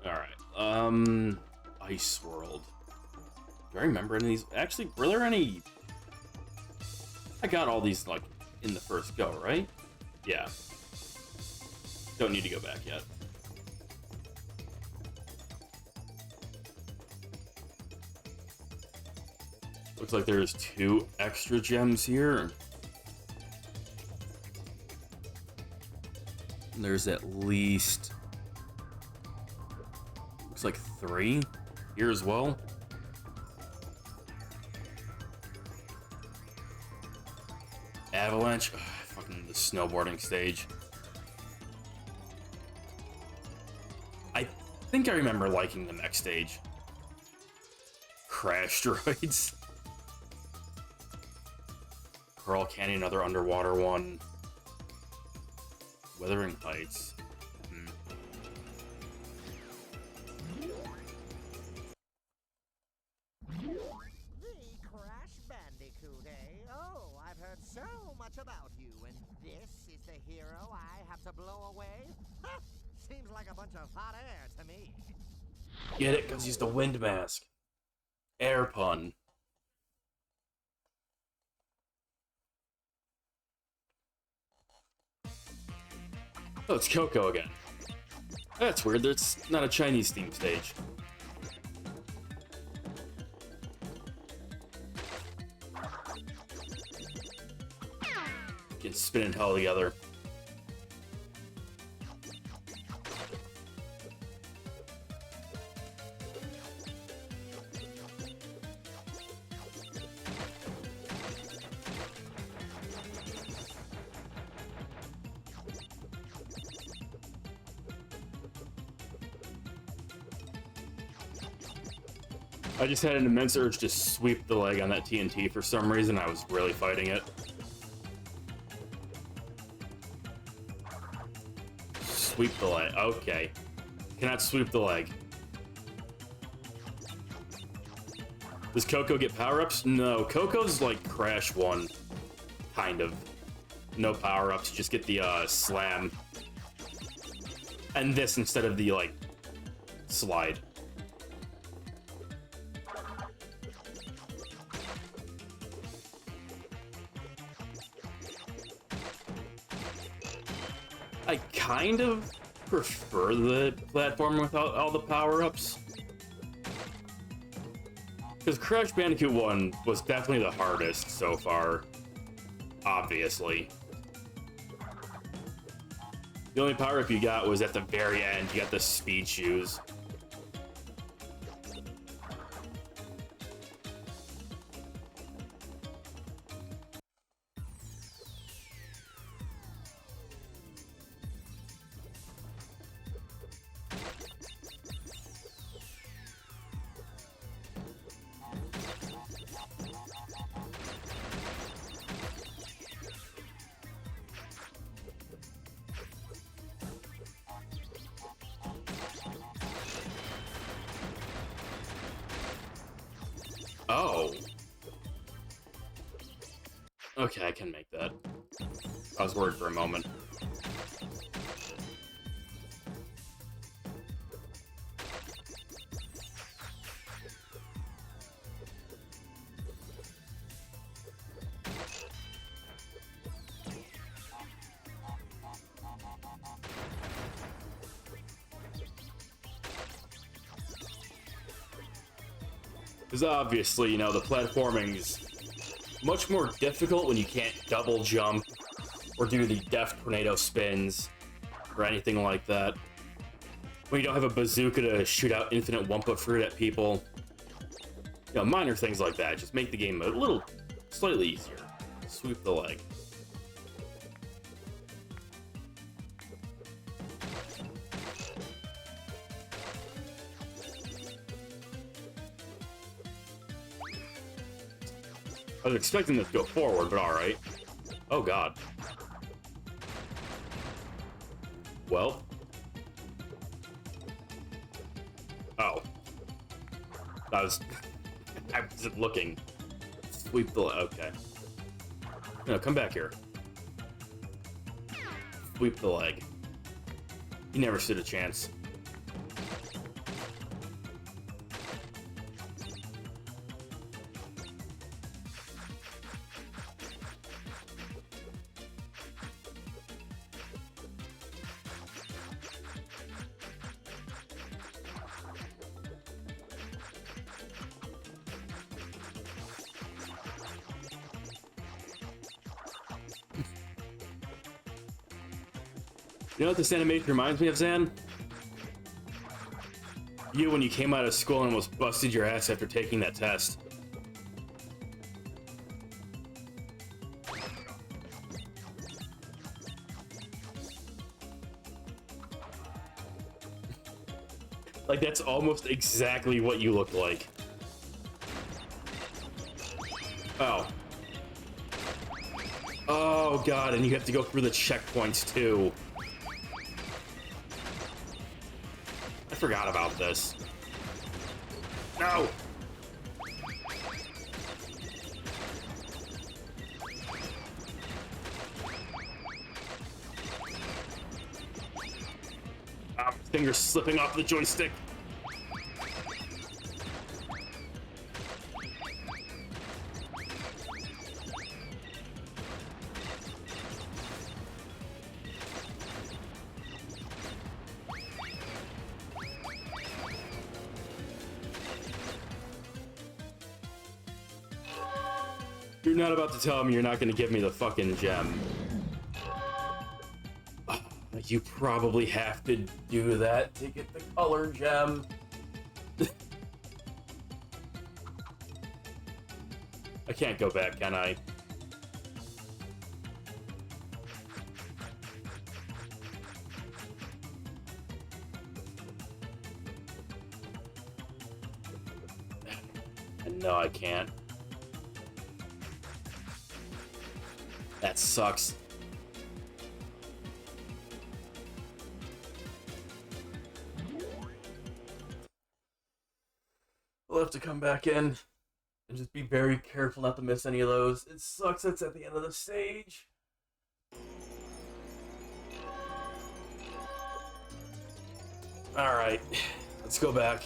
Alright, Ice World. Do I remember any of these? Actually, were there any... I got all these, like, in the first go, right? Yeah. Don't need to go back yet. Looks like there's 2 extra gems here. There's at least... looks like 3 here as well. Avalanche. Ugh, fucking the snowboarding stage. I think I remember liking the next stage. Crash droids. Coral Canyon, another underwater one. Wuthering Heights. The Crash Bandicoot, eh? Oh, I've heard so much about you, and this is the hero I have to blow away? Ha! Seems like a bunch of hot air to me. Get it? Because he's the wind mask. Air pun. Oh, it's Coco again. That's weird. It's not a Chinese theme stage. Get spinning hell together. I just had an immense urge to sweep the leg on that TNT for some reason. I was really fighting it. Sweep the leg. Okay. Cannot sweep the leg. Does Coco get power-ups? No. Coco's like Crash 1. Kind of. No power-ups. Just get the slam. And this instead of the, like, slide. I kind of prefer the platform without all the power-ups. Because Crash Bandicoot 1 was definitely the hardest so far. Obviously. The only power-up you got was at the very end. You got the speed shoes. Oh. Okay, I can make that. I was worried for a moment. Because obviously, you know, the platforming's much more difficult when you can't double jump or do the deft tornado spins or anything like that. When you don't have a bazooka to shoot out infinite Wumpa fruit at people. You know, minor things like that just make the game a little slightly easier. Sweep the leg. I was expecting this to go forward, but alright. Oh god. Well. Oh. I wasn't looking. Sweep the... okay. No, come back here. Sweep the leg. You never stood a chance. You know what this animation reminds me of, Zan? You when you came out of school and almost busted your ass after taking that test. Like, that's almost exactly what you look like. Oh. Oh, God, and you have to go through the checkpoints, too. I forgot about this. No! Ah, my finger's slipping off the joystick. You're not about to tell me you're not going to give me the fucking gem. You probably have to do that to get the color gem. I can't go back, can I? No, I can't. That sucks. We'll have to come back in and just be very careful not to miss any of those. It sucks it's at the end of the stage. Alright, let's go back.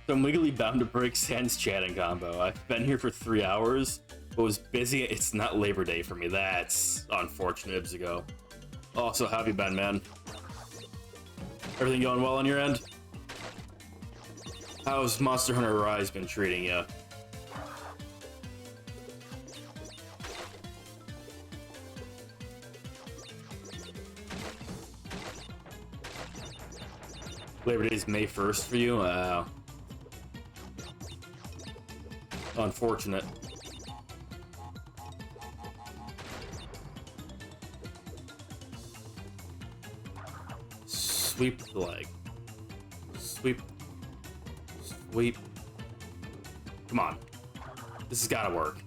So I'm legally bound to break Sans chatting combo. I've been here for 3 hours, but was busy. It's not Labor Day for me. That's unfortunate, Ibzigo. Also, how have you been, man? Everything going well on your end? How's Monster Hunter Rise been treating you? Labor Day is May 1st for you? Unfortunate. Sweep the leg. Sweep. Sweep. Come on. This has gotta work.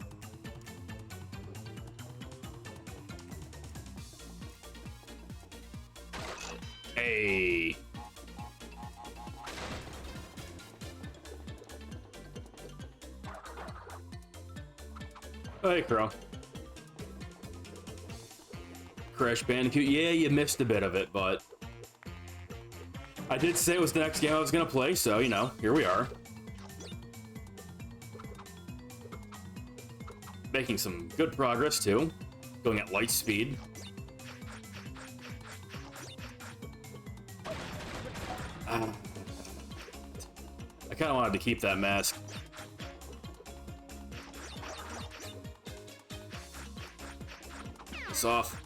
Hey. Hey, Crow. Crash Bandicoot. Yeah, you missed a bit of it, but I did say it was the next game I was gonna play, so, you know, here we are. Making some good progress, too. Going at light speed. I kind of wanted to keep that mask. It's off.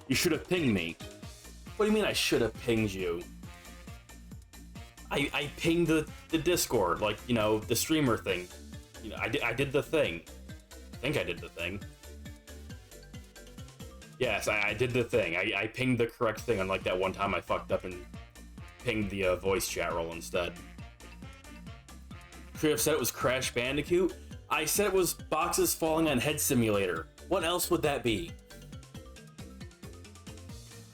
You should have pinged me. What do you mean I should have pinged you? I pinged the Discord, like, you know, the streamer thing. You know, I did the thing. I think I did the thing. Yes, I did the thing. I pinged the correct thing, unlike that one time I fucked up and pinged the voice chat roll instead. Should have said it was Crash Bandicoot. I said it was boxes falling on Head Simulator. What else would that be?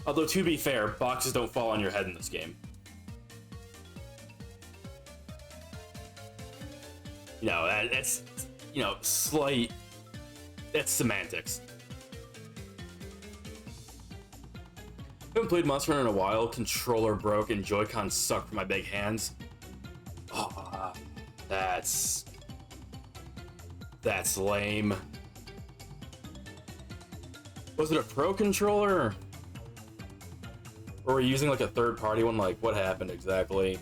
Although, to be fair, boxes don't fall on your head in this game. You know, that's, you know, slight... That's semantics. Haven't played Monster Hunter in a while. Controller broke and Joy-Con suck for my big hands. Oh, that's lame. Was it a Pro controller? Or we're using like a third-party one. Like, what happened exactly?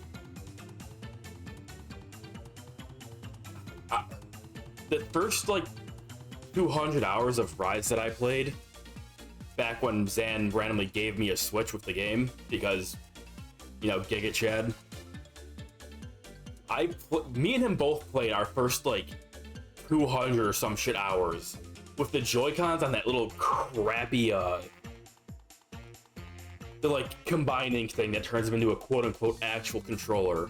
The first like 200 hours of Rise that I played, back when Zan randomly gave me a Switch with the game because, you know, Giga Chad. Me and him both played our first like 200 or some shit hours with the Joy-Cons on that little crappy the like combining thing that turns them into a quote-unquote actual controller.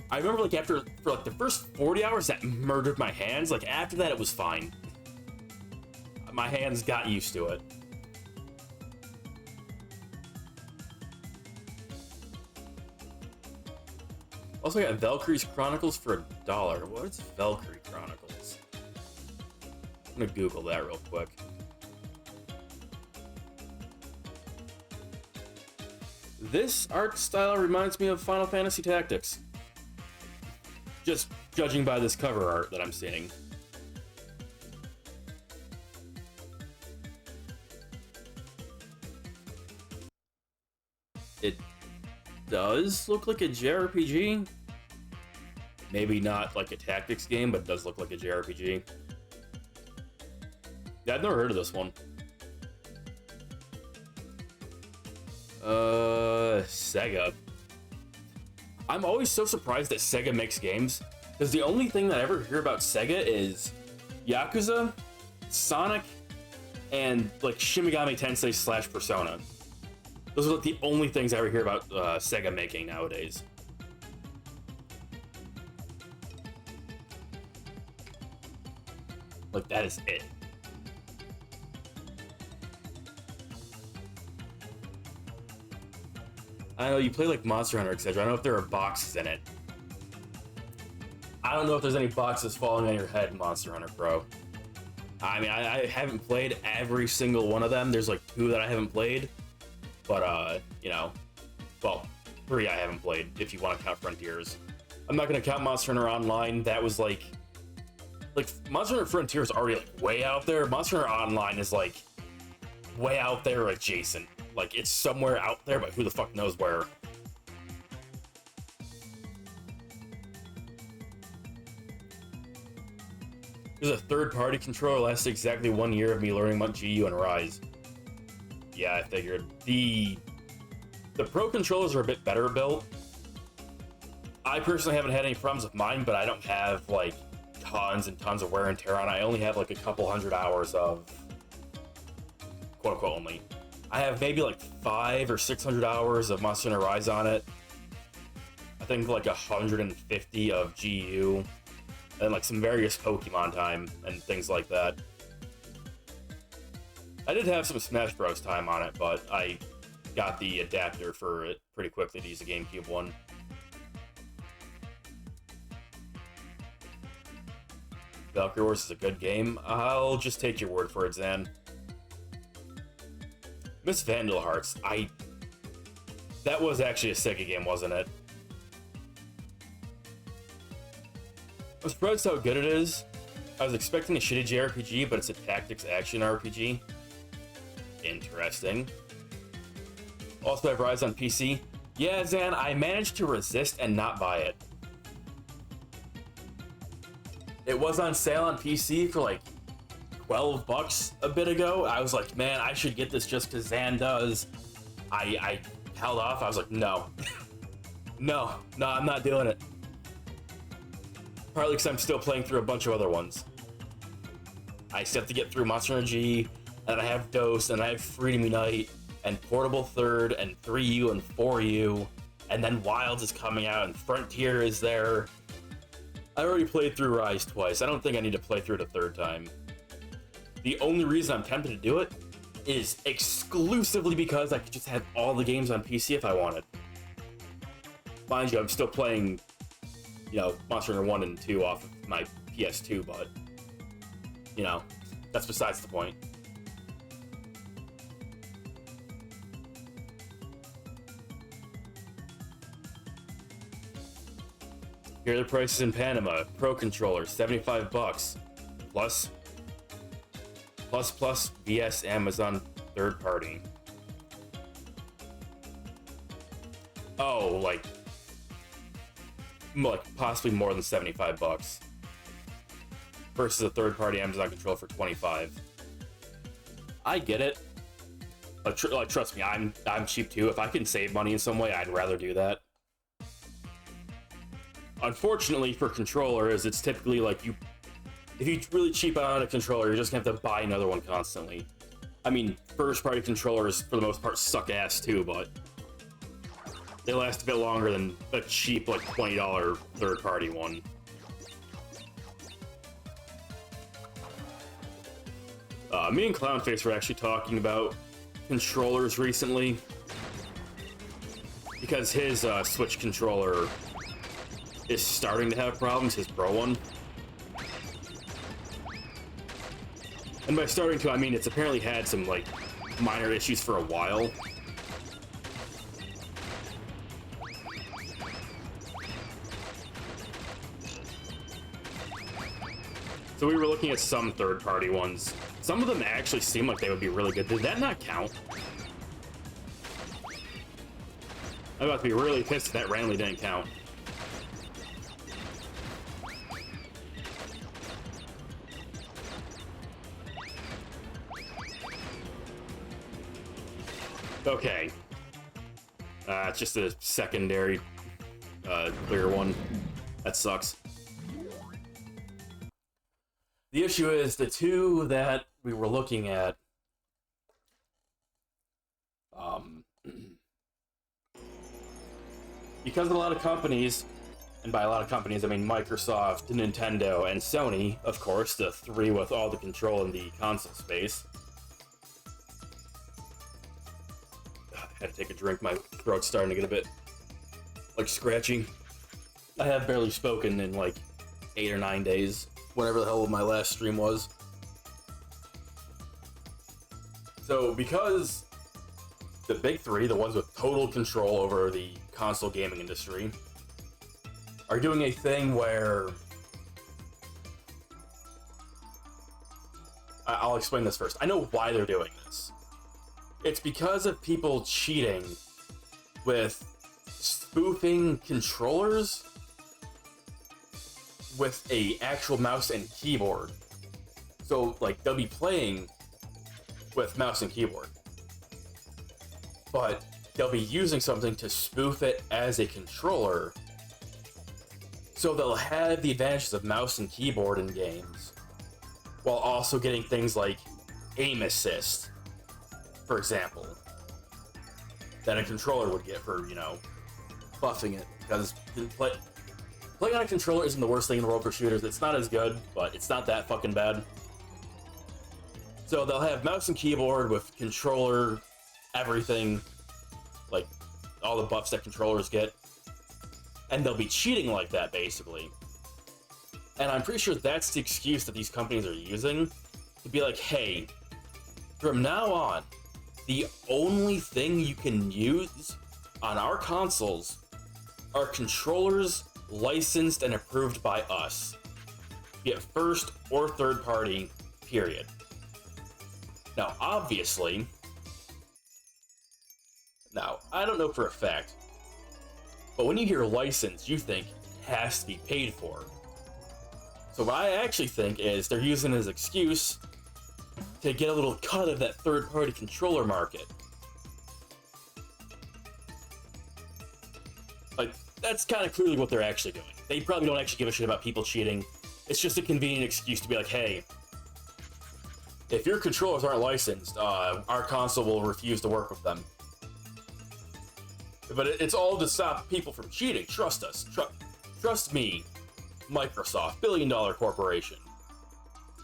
I remember like for like the first 40 hours that murdered my hands. Like after that it was fine. My hands got used to it. Also got Valkyrie's Chronicles for $1. What's Valkyrie Chronicles? I'm gonna Google that real quick. This art style reminds me of Final Fantasy Tactics. Just judging by this cover art that I'm seeing. It does look like a JRPG. Maybe not like a tactics game, but it does look like a JRPG. Yeah, I've never heard of this one. Sega. I'm always so surprised that Sega makes games, because the only thing that I ever hear about Sega is Yakuza, Sonic, and like Shin Megami Tensei / Persona. Those are like the only things I ever hear about Sega making nowadays. Like, that is it. I know you play like Monster Hunter, etc. I don't know if there are boxes in it. I don't know if there's any boxes falling on your head in Monster Hunter Pro. I mean, I haven't played every single one of them. There's like 2 that I haven't played. But, you know, well, 3 I haven't played, if you want to count Frontiers. I'm not going to count Monster Hunter Online. That was like Monster Hunter Frontier is already like way out there. Monster Hunter Online is like way out there adjacent. Like, it's somewhere out there, but who the fuck knows where. There's a third-party controller. Lasts exactly 1 year of me learning about GU and Rise. Yeah, I figured. The Pro controllers are a bit better built. I personally haven't had any problems with mine, but I don't have like tons and tons of wear and tear on. I only have like a couple hundred hours of quote-unquote only. I have maybe like 500 or 600 hours of Monster Hunter Rise on it. I think like 150 of GU. And like some various Pokemon time and things like that. I did have some Smash Bros. Time on it, but I got the adapter for it pretty quickly to use the Gamecube one. Valkyrie Wars is a good game. I'll just take your word for it, Zan. Miss Vandal Hearts. That was actually a Sega game, wasn't it? I'm surprised how good it is. I was expecting a shitty JRPG, but it's a tactics action RPG. Interesting. Also, I have Rise on PC. Yeah, Zan, I managed to resist and not buy it. It was on sale on PC for like $12 a bit ago. I was like, man, I should get this just because Zan does. I held off. I was like, no. no, I'm not doing it. Partly because I'm still playing through a bunch of other ones. I still have to get through Monster Hunter G, and I have Dose, and I have Freedom Unite, and Portable Third, and 3U, and 4U, and then Wilds is coming out, and Frontier is there. I already played through Rise twice. I don't think I need to play through it a third time. The only reason I'm tempted to do it is exclusively because I could just have all the games on PC if I wanted. Mind you, I'm still playing, you know, Monster Hunter 1 and 2 off of my PS2, but, you know, that's besides the point. Here are the prices in Panama. Pro controller, $75. Plus VS Amazon third party. Oh, like possibly more than $75 versus a third-party Amazon controller for $25. I get it. Like, trust me, I'm cheap too. If I can save money in some way, I'd rather do that. Unfortunately for controllers, it's typically like if you really cheap out on a controller, you're just gonna have to buy another one constantly. I mean, first-party controllers for the most part suck ass too, but they last a bit longer than a cheap like $20 third-party one. Me and Clownface were actually talking about controllers recently because his Switch controller is starting to have problems, his Pro one. And by starting to, I mean it's apparently had some like minor issues for a while. So we were looking at some third-party ones. Some of them actually seem like they would be really good. Did that not count? I'm about to be really pissed if that randomly didn't count. Okay. It's just a secondary clear one. That sucks. The issue is the two that we were looking at, because a lot of companies, and by a lot of companies I mean Microsoft, Nintendo, and Sony, of course, the three with all the control in the console space. I had to take a drink, my throat's starting to get a bit, like, scratchy. I have barely spoken in, like, 8 or 9 days. Whatever the hell my last stream was. So, because the big three, the ones with total control over the console gaming industry, are doing a thing where... I'll explain this first. I know why they're doing this. It's because of people cheating with spoofing controllers with a actual mouse and keyboard. So, like, they'll be playing with mouse and keyboard, but they'll be using something to spoof it as a controller, so they'll have the advantages of mouse and keyboard in games, while also getting things like aim assist, for example, that a controller would get for, you know, buffing it, because playing on a controller isn't the worst thing in the world for shooters. It's not as good, but it's not that fucking bad. So they'll have mouse and keyboard with controller, everything, like all the buffs that controllers get, and they'll be cheating like that, basically. And I'm pretty sure that's the excuse that these companies are using, to be like, hey, from now on, the only thing you can use on our consoles are controllers licensed and approved by us, be it first or third party, period. Now, obviously, I don't know for a fact, but when you hear license, you think it has to be paid for. So what I actually think is they're using it as an excuse to get a little cut of that third party controller market. Like, that's kind of clearly what they're actually doing. They probably don't actually give a shit about people cheating. It's just a convenient excuse to be like, hey, if your controllers aren't licensed, our console will refuse to work with them. But it's all to stop people from cheating. Trust us. Trust me, Microsoft, billion-dollar corporation.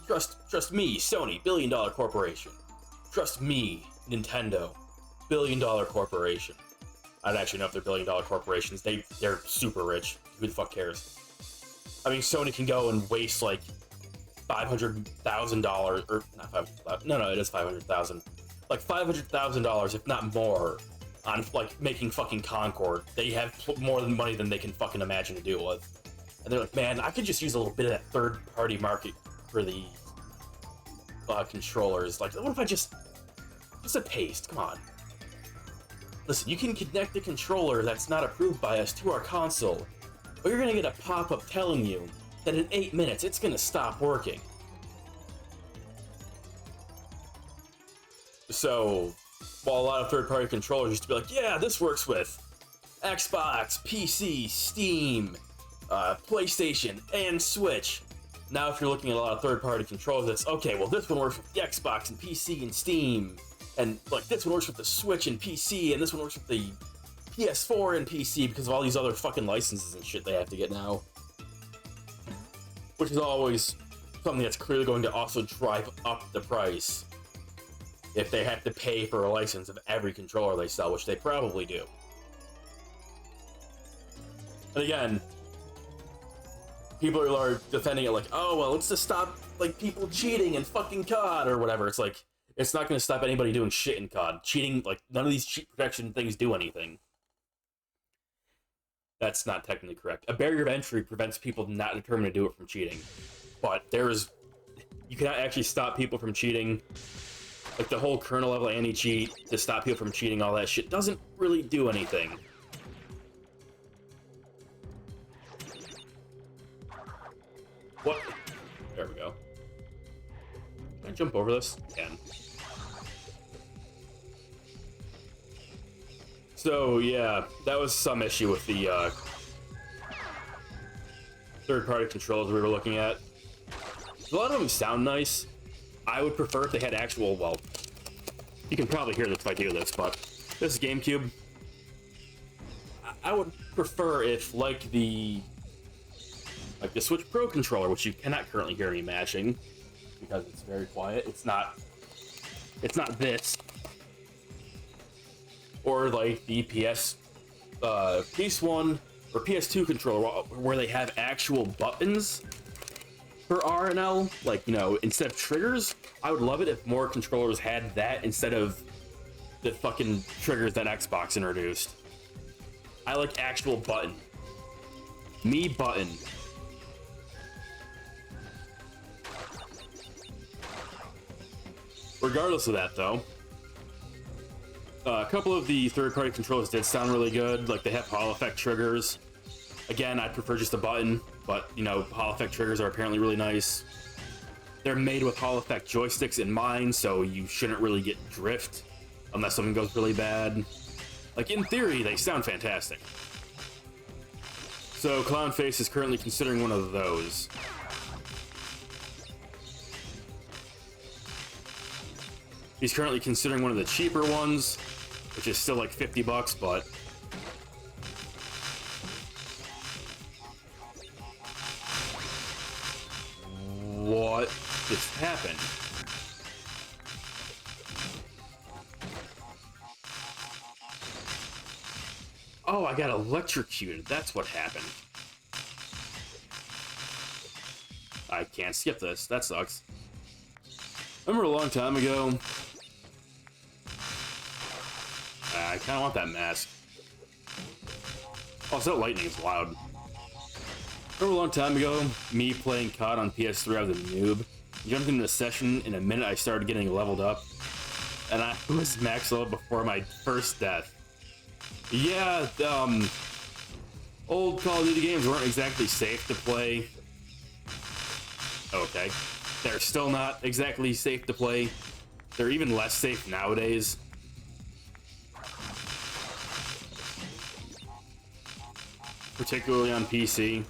Trust me, Sony, billion-dollar corporation. Trust me, Nintendo, billion-dollar corporation. I don't actually know if they're billion-dollar corporations. They're super rich. Who the fuck cares? I mean, Sony can go and waste like $500,000, or not 500,000. No, it is 500,000. Like $500,000, if not more, on like making fucking Concord. They have more money than they can fucking imagine to deal with. And they're like, man, I could just use a little bit of that third-party market for the controllers. Like, what if I just a paste? Come on. listen, you can connect a controller that's not approved by us to our console, but you're gonna get a pop-up telling you that in 8 minutes it's gonna stop working. So, while a lot of third-party controllers used to be like, yeah, this works with Xbox, PC, Steam, PlayStation, and Switch. Now, if you're looking at a lot of third-party controllers, it's, okay, well, this one works with the Xbox and PC and Steam, and, like, this one works with the Switch and PC, and this one works with the PS4 and PC because of all these other fucking licenses and shit they have to get now. Which is always something that's clearly going to also drive up the price if they have to pay for a license of every controller they sell, which they probably do. And again, people are defending it like, oh, well, it's to stop, like, people cheating in fucking COD or whatever. It's like, it's not going to stop anybody doing shit in COD. Cheating, like, none of these cheat protection things do anything. That's not technically correct. A barrier of entry prevents people not determined to do it from cheating. But you cannot actually stop people from cheating. Like, the whole kernel level anti-cheat to stop people from cheating, all that shit doesn't really do anything. What? There we go. Can I jump over this? Can. So, yeah, that was some issue with the third-party controls we were looking at. A lot of them sound nice. I would prefer if they had actual, well, you can probably hear this if I do this, but this is Gamecube. I would prefer if, like the Switch Pro controller, which you cannot currently hear me matching because it's very quiet. It's not this. Or like the PS1 or PS2 controller, where they have actual buttons for R and L, like, you know, instead of triggers. I would love it if more controllers had that instead of the fucking triggers that Xbox introduced. I like actual button. Me button. Regardless of that, though, a couple of the third-party controllers did sound really good. Like, they have Hall effect triggers. Again, I'd prefer just a button, but, you know, Hall effect triggers are apparently really nice. They're made with Hall effect joysticks in mind, so you shouldn't really get drift unless something goes really bad. Like, in theory, they sound fantastic. So, Clownface is currently considering one of those. He's currently considering one of the cheaper ones, which is still like $50, but what just happened? Oh, I got electrocuted. That's what happened. I can't skip this. That sucks. Remember a long time ago? I kind of want that mask. Also, lightning is loud. Remember a long time ago, me playing COD on PS3, I was a noob. Jumped into a session, in a minute I started getting leveled up. And I was max level before my first death. Yeah, old Call of Duty games weren't exactly safe to play. Okay. They're still not exactly safe to play. They're even less safe nowadays. Particularly on PC.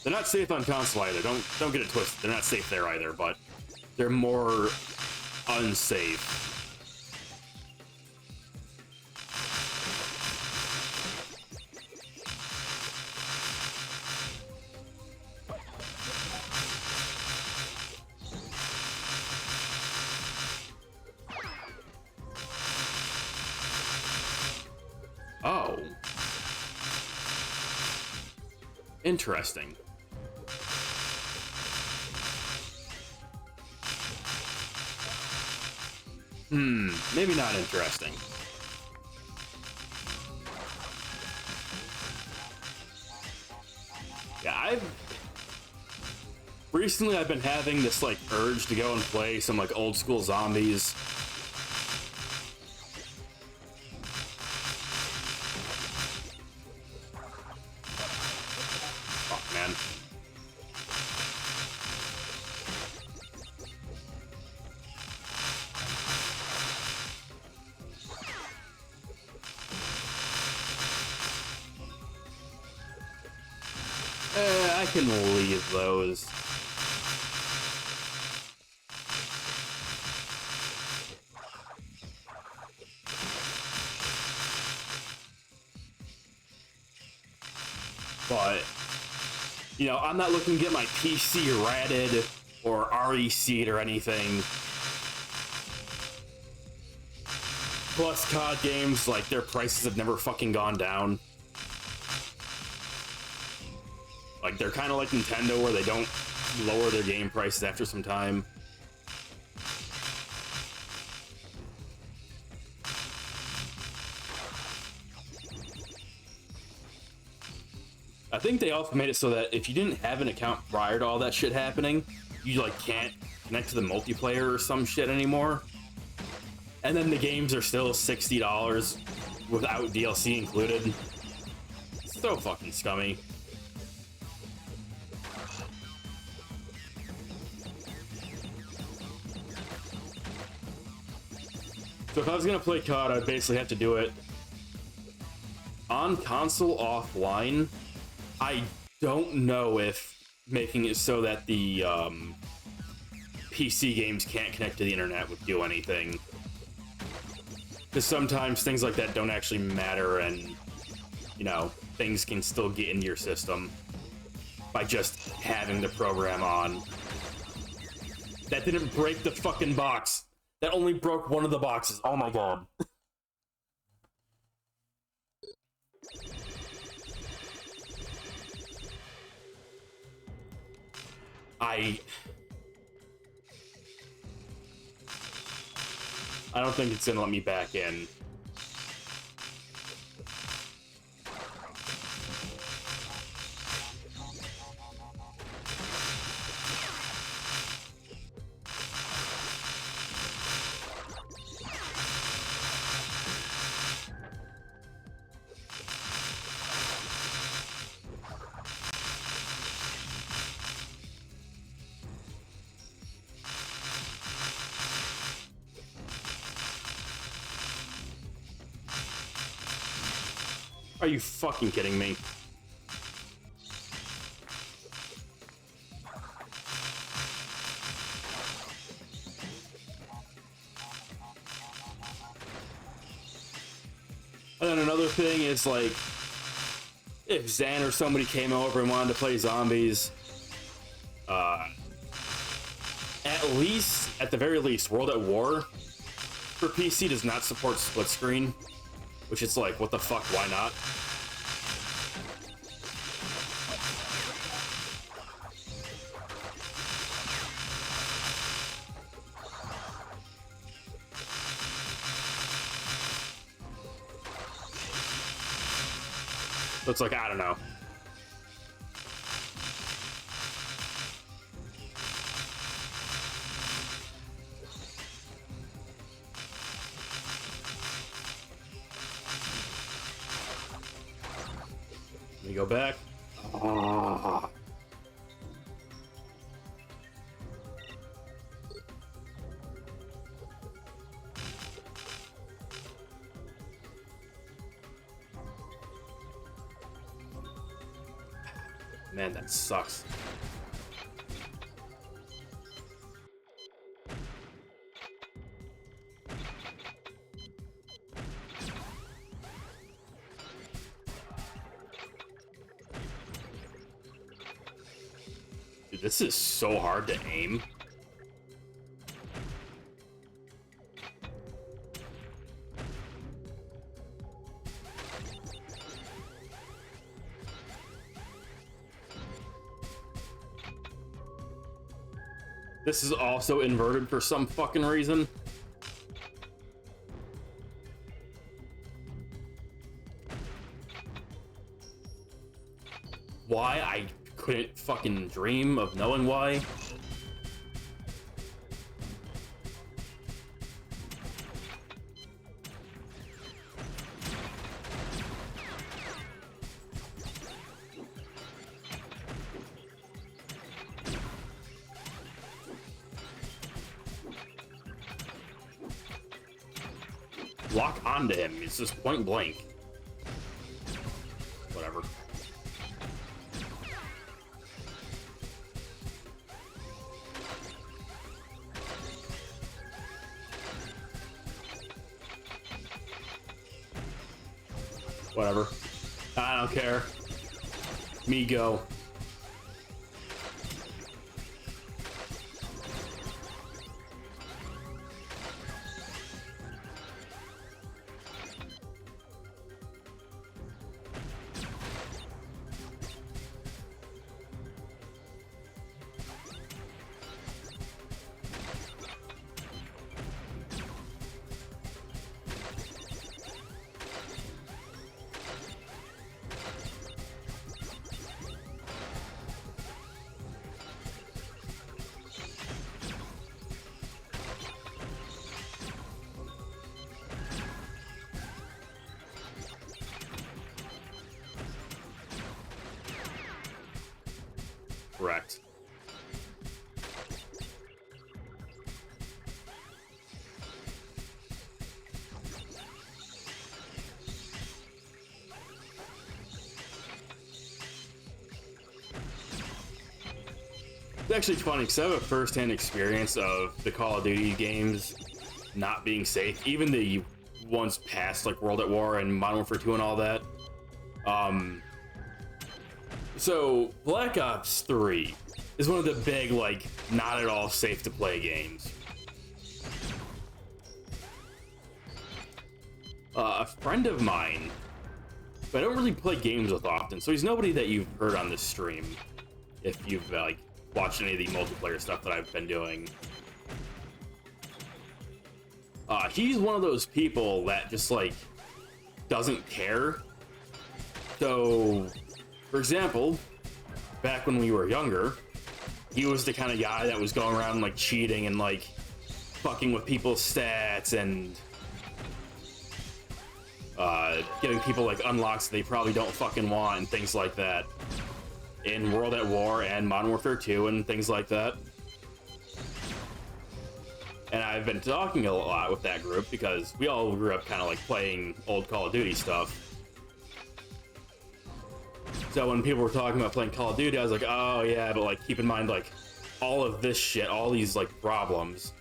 They're not safe on console either. Don't get it twisted. They're not safe there either, but they're more unsafe. Oh. Interesting. Maybe not interesting. Yeah, recently I've been having this, like, urge to go and play some, like, old school zombies. I can leave those. But, you know, I'm not looking to get my PC ratted or REC'd or anything. Plus, COD games, like, their prices have never fucking gone down. Like, they're kind of like Nintendo, where they don't lower their game prices after some time. I think they also made it so that if you didn't have an account prior to all that shit happening, you, like, can't connect to the multiplayer or some shit anymore. And then the games are still $60 without DLC included. It's so fucking scummy. So if I was gonna play COD, I'd basically have to do it on console offline. I don't know if making it so that the PC games can't connect to the internet would do anything. Because sometimes things like that don't actually matter, and, you know, things can still get into your system by just having the program on. That didn't break the fucking box. That only broke one of the boxes. Oh my god. I don't think it's gonna let me back in. Are you fucking kidding me? And then another thing is, like, if Zan or somebody came over and wanted to play zombies, at the very least, World at War for PC does not support split screen, which is like, what the fuck, why not? So it's like, I don't know. Let me go back. Oh. Man, that sucks. Dude, this is so hard to aim. This is also inverted for some fucking reason. Why? I couldn't fucking dream of knowing why. Lock onto him. It's just point blank. Whatever. Whatever. I don't care. Me go. Correct. It's actually funny because I have a first-hand experience of the Call of Duty games not being safe, even the ones past like World at War and Modern Warfare 2 and all that. So Black Ops 3 is one of the big, like, not at all safe to play games. A friend of mine, but I don't really play games with often, so he's nobody that you've heard on this stream if you've like watched any of the multiplayer stuff that I've been doing. He's one of those people that just like doesn't care. So, for example, back when we were younger, he was the kind of guy that was going around like cheating and like fucking with people's stats and giving people like unlocks they probably don't fucking want and things like that in World at War and Modern Warfare 2 and things like that. And I've been talking a lot with that group because we all grew up kind of like playing old Call of Duty stuff. So when people were talking about playing Call of Duty, I was like, oh yeah, but like keep in mind like all of this shit, all these like problems,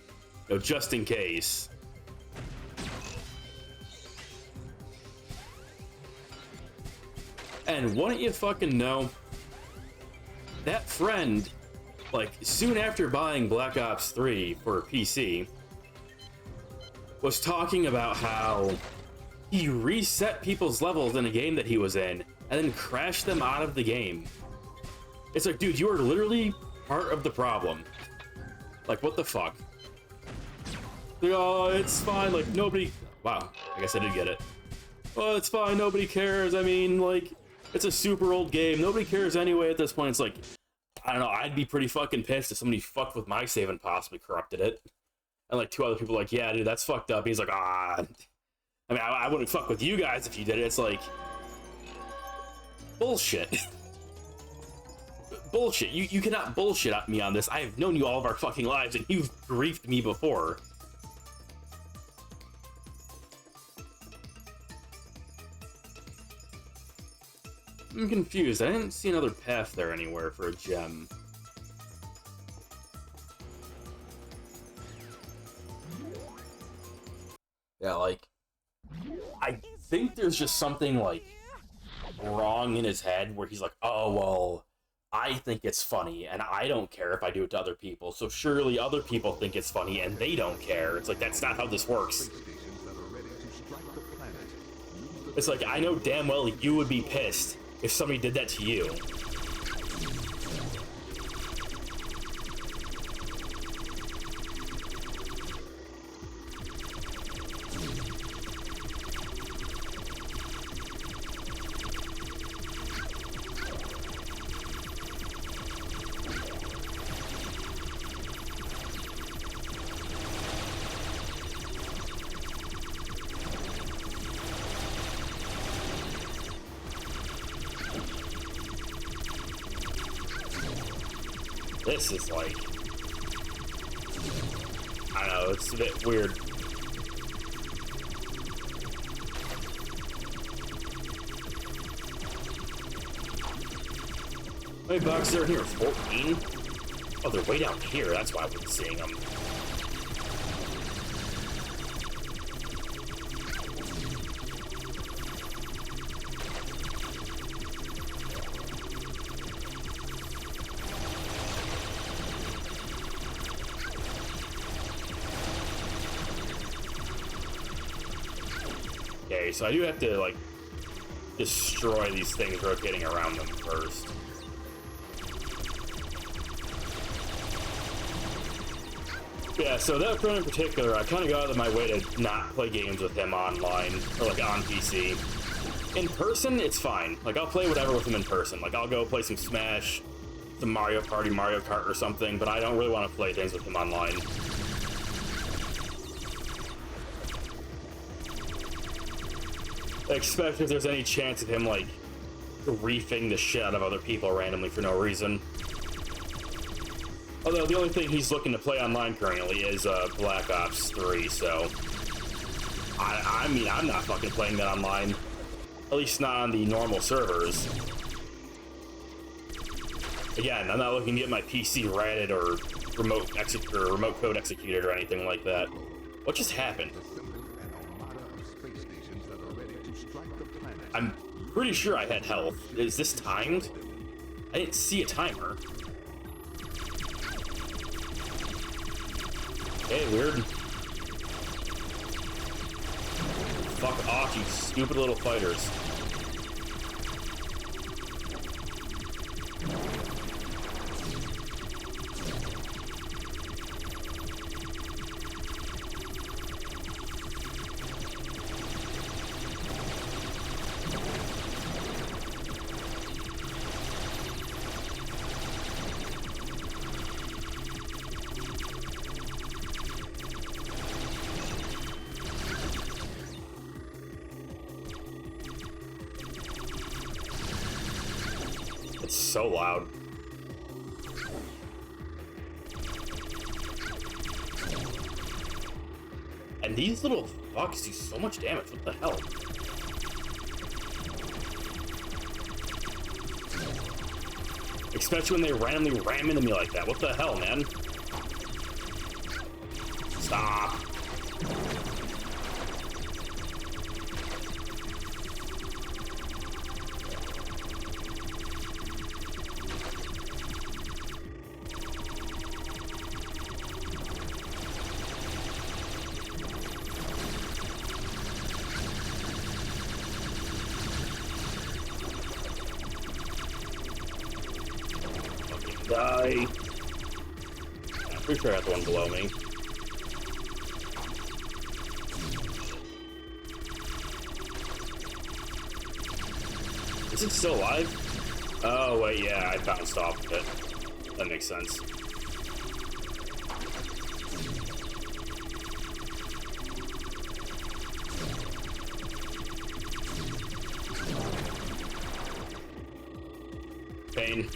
you know, just in case. And wouldn't you fucking know, that friend, like soon after buying Black Ops 3 for PC, was talking about how he reset people's levels in a game that he was in and then crashed them out of the game. It's like, dude, you are literally part of the problem. Like, what the fuck? Like, oh, it's fine, like, nobody... Wow, I guess I did get it. Oh, it's fine, nobody cares. I mean, like, it's a super old game. Nobody cares anyway at this point. It's like, I don't know, I'd be pretty fucking pissed if somebody fucked with my save and possibly corrupted it. And, like, two other people like, yeah, dude, that's fucked up. He's like, ah... I mean, I wouldn't fuck with you guys if you did it. It's like... Bullshit. Bullshit. You cannot bullshit at me on this. I have known you all of our fucking lives, and you've griefed me before. I'm confused. I didn't see another path there anywhere for a gem. Yeah, like... I think there's just something, like, wrong in his head where he's like, oh, well, I think it's funny, and I don't care if I do it to other people, so surely other people think it's funny, and they don't care. It's like, that's not how this works. It's like, I know damn well you would be pissed if somebody did that to you. This is like, I don't know, it's a bit weird. How many boxes are in here? 14? Oh, they're way down here, that's why I wasn't seeing them. Okay, so I do have to, like, destroy these things rotating around them first. Yeah, so that friend in particular, I kind of got out of my way to not play games with him online, or like on PC. In person, it's fine. Like, I'll play whatever with him in person. Like, I'll go play some Smash, some Mario Party, Mario Kart or something, but I don't really want to play things with him online. Except if there's any chance of him, like, reefing the shit out of other people randomly for no reason. Although, the only thing he's looking to play online currently is Black Ops 3, so... I mean, I'm not fucking playing that online. At least not on the normal servers. Again, I'm not looking to get my PC ratted or remote code executed or anything like that. What just happened? I'm pretty sure I had health. Is this timed? I didn't see a timer. Okay, weird. Fuck off, you stupid little fighters. It's so loud. And these little fucks do so much damage. What the hell? Especially when they randomly ram into me like that. What the hell, man? Stop. Die. I'm pretty sure I got the one below me. Is it still alive? Oh, wait, yeah, I bounced off of it. That makes sense. Pain.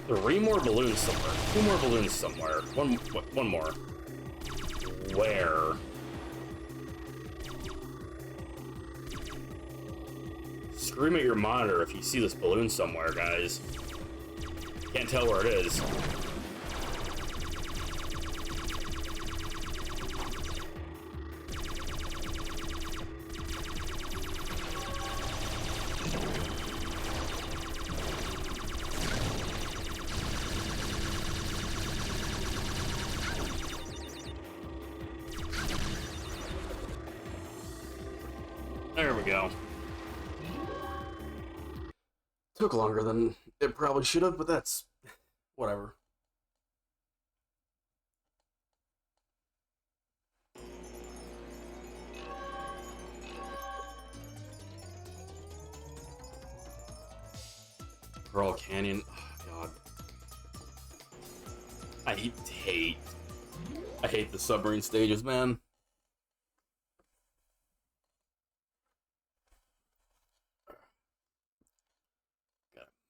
Three more balloons somewhere. Two more balloons somewhere. One more. Where? Scream at your monitor if you see this balloon somewhere, guys. Can't tell where it is. There we go. Took longer than it probably should have, but that's whatever. Coral Canyon. Oh, God. I hate the submarine stages, man.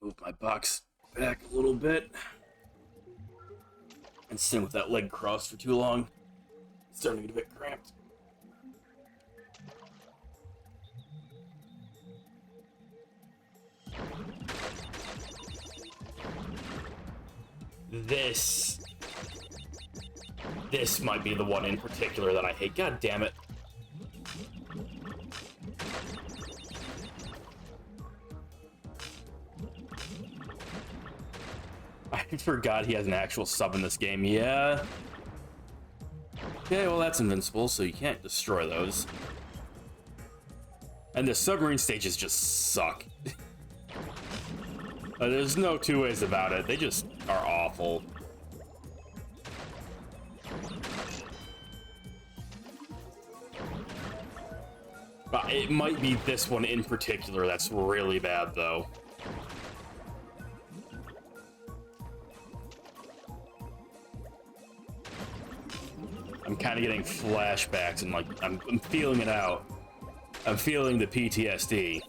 Move my box back a little bit and sit with that leg crossed for too long. Starting to get a bit cramped. This might be the one in particular that I hate. God damn it. I forgot he has an actual sub in this game. Yeah. Okay, well that's invincible, so you can't destroy those. And the submarine stages just suck. There's no two ways about it. They just are awful. It might be this one in particular that's really bad, though. I'm kind of getting flashbacks and like I'm feeling it out. I'm feeling the PTSD.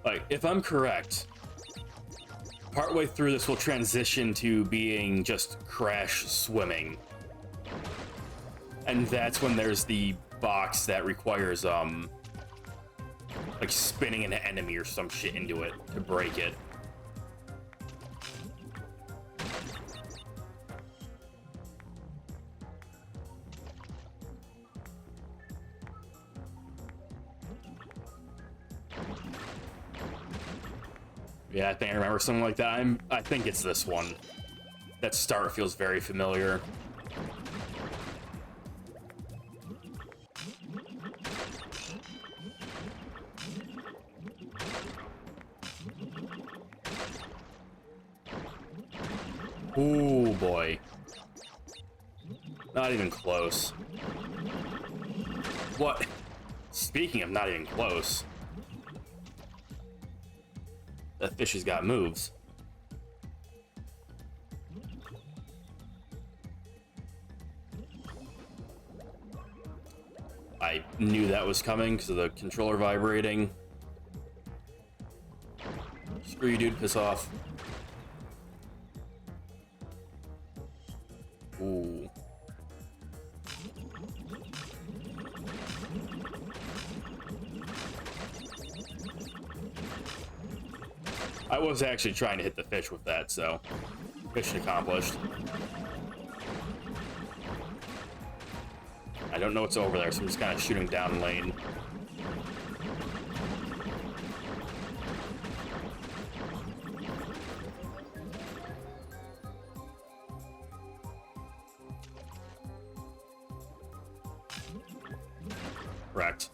Like, if I'm correct, partway through this will transition to being just crash swimming. And that's when there's the box that requires, like spinning an enemy or some shit into it to break it. Yeah, I think I remember something like that. I think it's this one. That start feels very familiar. Ooh, boy. Not even close. What? Speaking of not even close. That fish has got moves. I knew that was coming because of the controller vibrating. Screw you, dude. Piss off. Ooh. I was actually trying to hit the fish with that, so mission accomplished. I don't know what's over there, so I'm just kind of shooting down lane. Correct.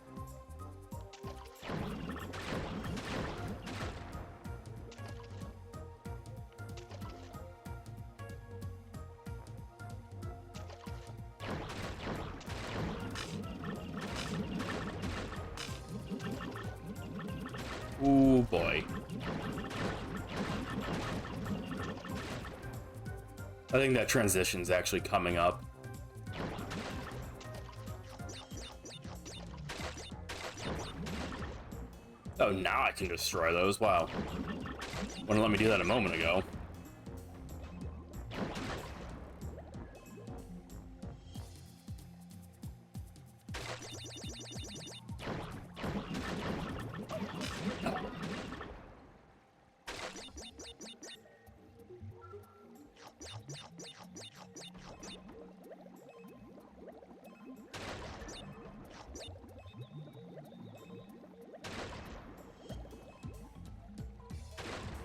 Ooh, boy. I think that transition's actually coming up. Oh, now I can destroy those. Wow. Wouldn't let me do that a moment ago.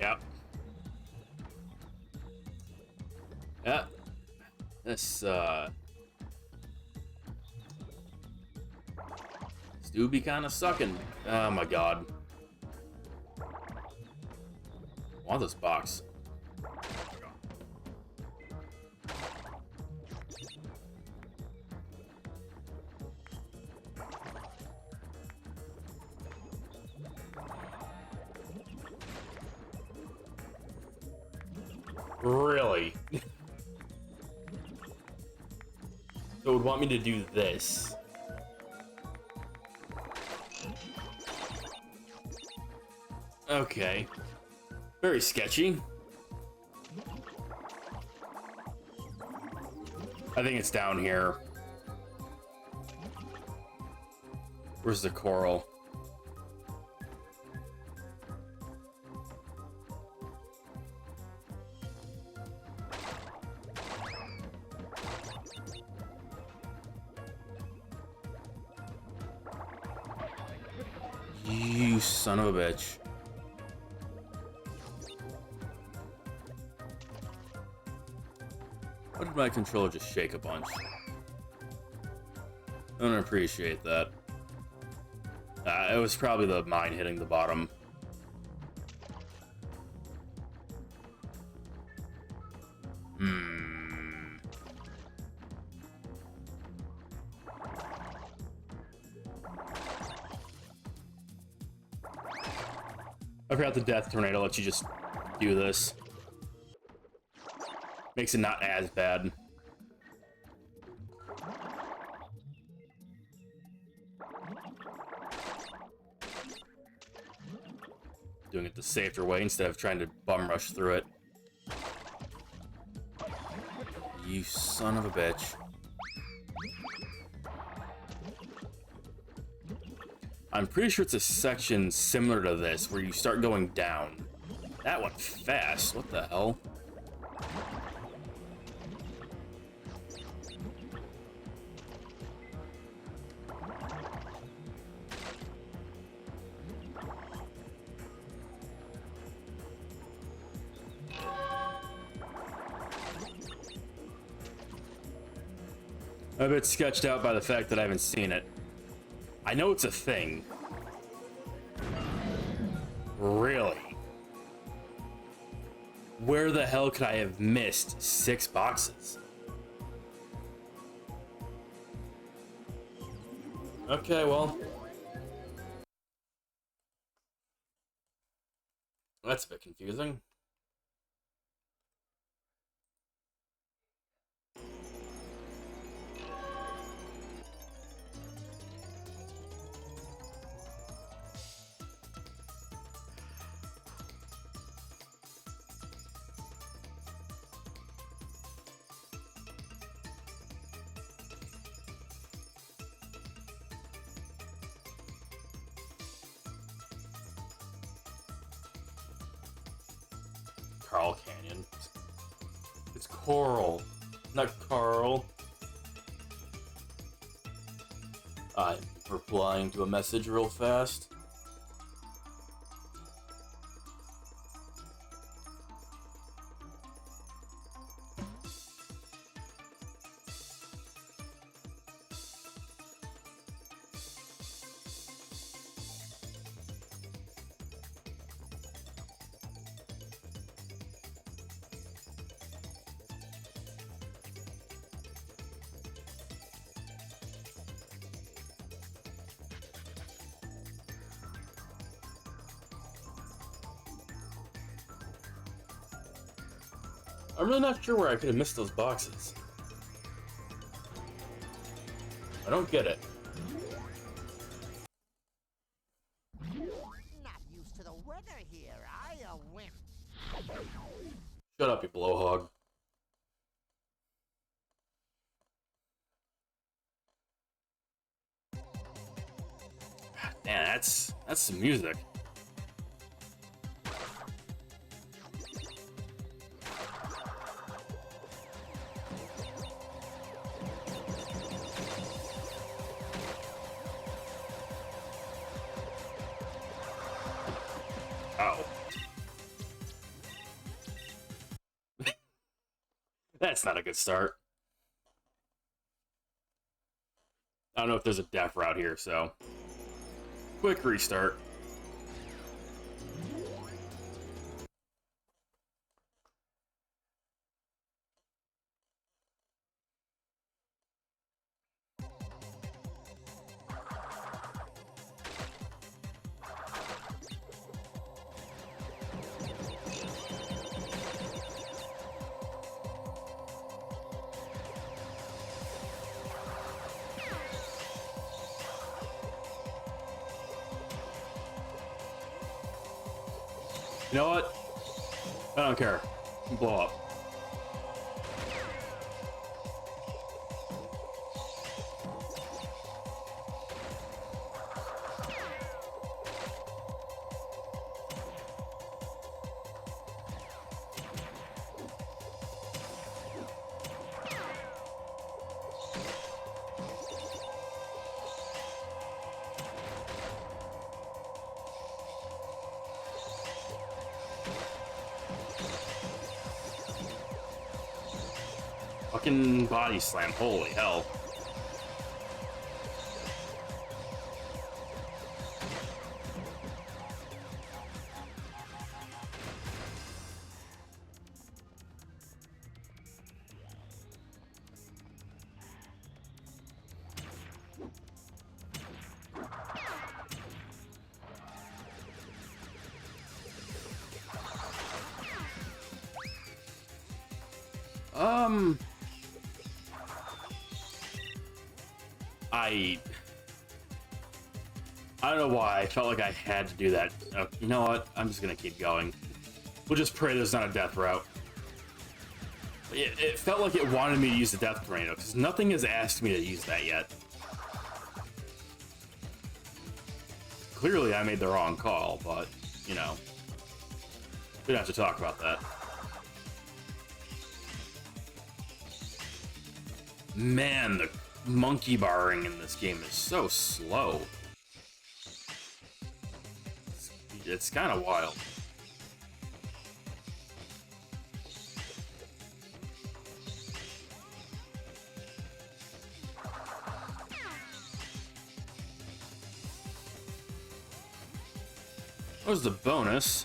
Yep. Yeah. This, do be kind of sucking. Oh my god. I want this box. Really? So it would want me to do this. Okay. Very sketchy. I think it's down here. Where's the coral? You son of a bitch. Why did my controller just shake a bunch? I don't appreciate that. It was probably the mine hitting the bottom. I forgot the death tornado lets you just do this. Makes it not as bad. Doing it the safer way instead of trying to bum rush through it. You son of a bitch. I'm pretty sure it's a section similar to this where you start going down. That went fast. What the hell? I'm a bit sketched out by the fact that I haven't seen it. I know it's a thing. Really? Where the hell could I have missed 6 boxes? Okay, well. That's a bit confusing. Carl Canyon. It's Coral, not Carl. I'm replying to a message real fast. I'm really not sure where I could have missed those boxes. I don't get it. Not used to the weather here, I a wimp. Shut up, you blowhog. Man, that's some music. Oh. That's not a good start. I don't know if there's a death route here, so... Quick restart. You know what? I don't care. Blow up. Fucking body slam, holy hell. I don't know why I felt like I had to do that. You know what? I'm just gonna keep going. We'll just pray there's not a death route. It felt like it wanted me to use the death tornado because nothing has asked me to use that yet. Clearly, I made the wrong call, but you know, we don't have to talk about that. Man, the monkey barring in this game is so slow. It's kind of wild. What was the bonus?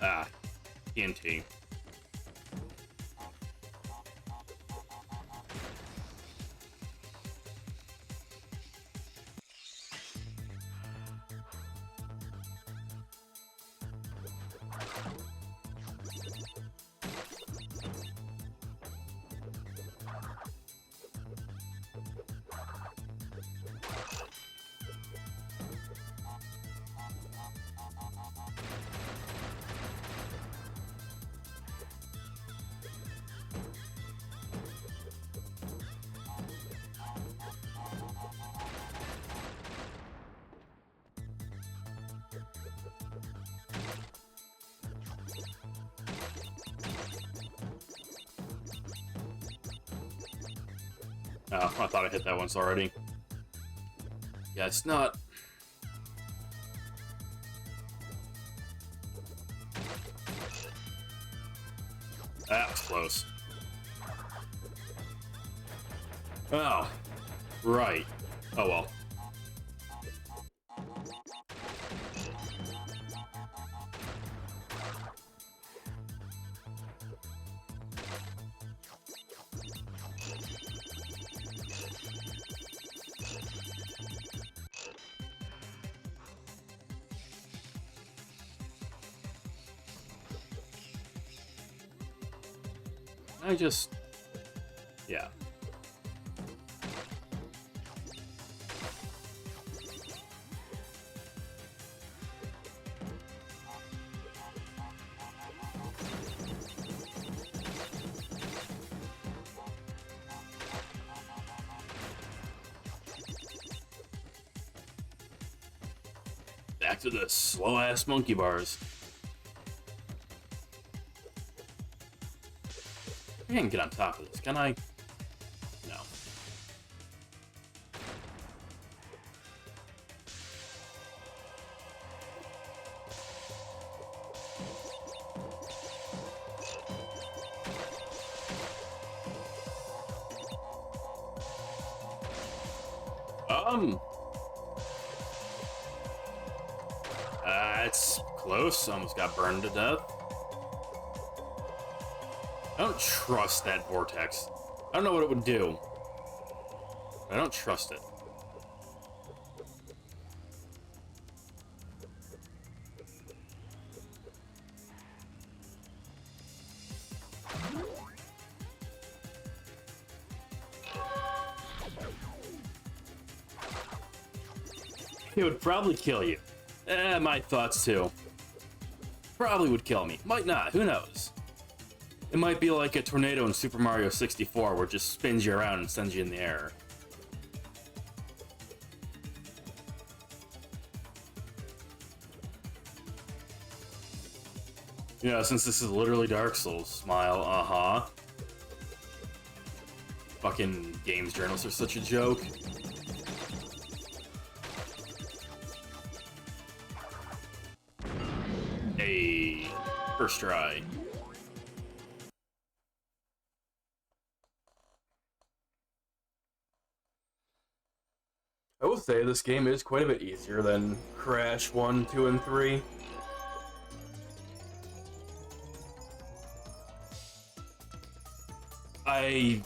Ah, TNT. Oh, I thought I hit that once already. Yeah, it's not... That was close. Oh, right. Oh well. I just... yeah. Back to the slow-ass monkey bars. I can't get on top of this, can I? No. It's close. Almost got burned to death. I don't trust that vortex. I don't know what it would do. I don't trust it. It would probably kill you. My thoughts too. Probably would kill me. Might not, who knows? It might be like a tornado in Super Mario 64 where it just spins you around and sends you in the air. You know, since this is literally Dark Souls, smile, uh-huh. Fucking games journalists are such a joke. Hey, first try. I will say this game is quite a bit easier than Crash 1, 2, and 3. I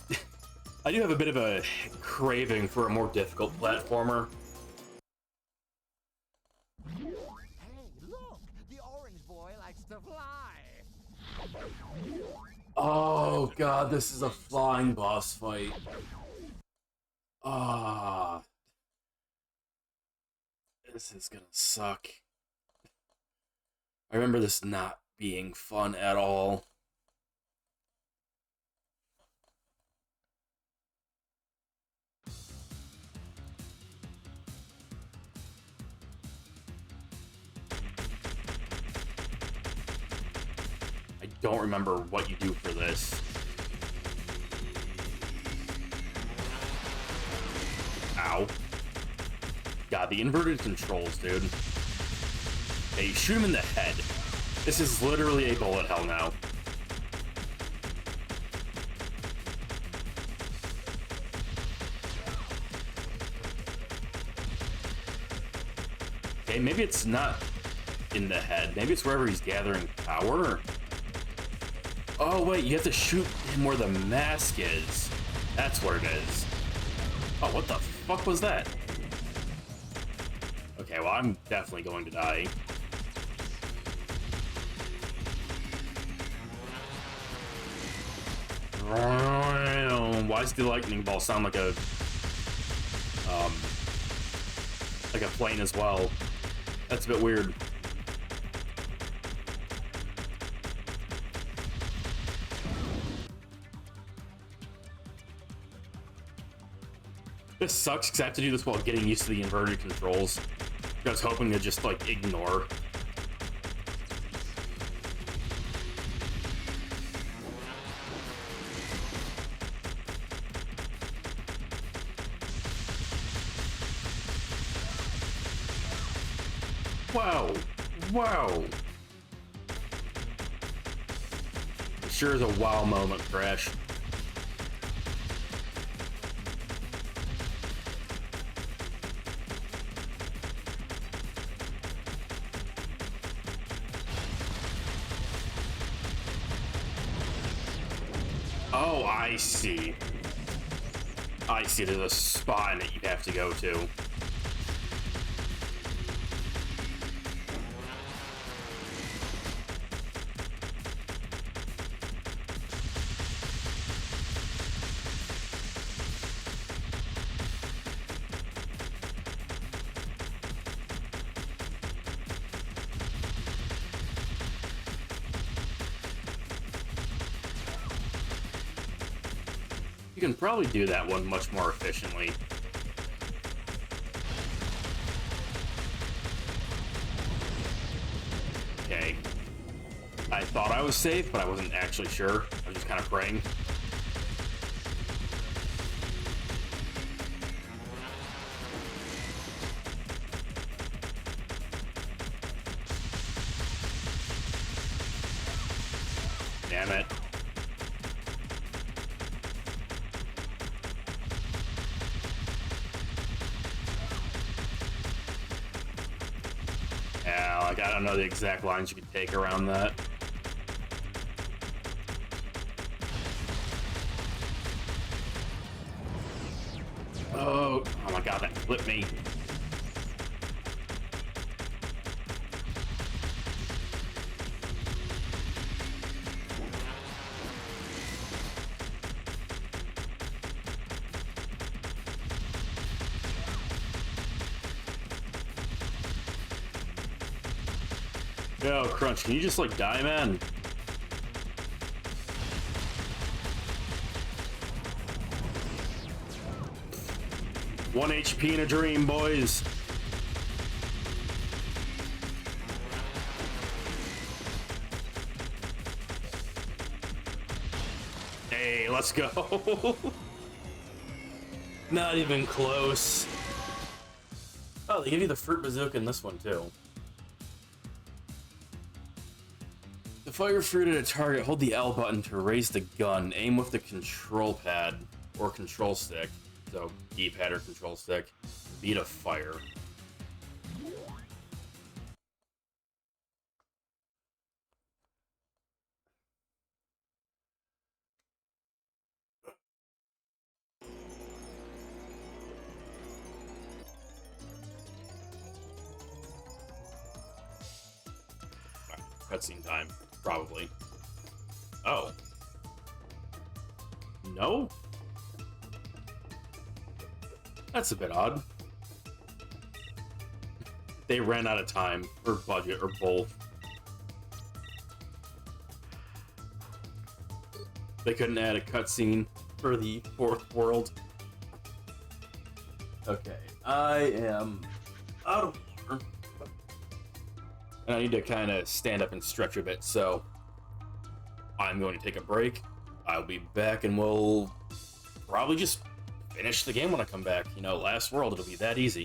do have a bit of a craving for a more difficult platformer. Hey, look! The orange boy likes to fly! Oh god, this is a flying boss fight. Ah. This is gonna suck. I remember this not being fun at all. I don't remember what you do for this. Ow. God, the inverted controls, dude. Hey, shoot him in the head. This is literally a bullet hell now. Okay, maybe it's not in the head. Maybe it's wherever he's gathering power. Oh, wait, you have to shoot him where the mask is. That's what it is. Oh, what the fuck was that? Okay, well, I'm definitely going to die. Why does the lightning ball sound like a plane as well? That's a bit weird. This sucks because I have to do this while getting used to the inverted controls. I was hoping to just, like, ignore. Wow. Wow. It sure is a wow moment, Crash. Oh, I see. I see, there's a spot in it you have to go to. You can probably do that one much more efficiently. Okay. I thought I was safe, but I wasn't actually sure. I was just kind of praying. Damn it. Yeah, like, I don't know the exact lines you can take around that. Oh my god, that flipped me. Yo, Crunch, can you just, like, die, man? One HP in a dream, boys. Hey, let's go. Not even close. Oh, they give you the fruit bazooka in this one, too. To fire fruit at a target, hold the L button to raise the gun. Aim with the control pad or control stick. So, D-pad or control stick. B to fire. Cutscene time, probably. Oh. No? That's a bit odd. They ran out of time, or budget, or both. They couldn't add a cutscene for the fourth world. Okay, I am out of water. And I need to kind of stand up and stretch a bit, so I'm going to take a break. I'll be back and we'll probably just finish the game when I come back. You know, last world, it'll be that easy.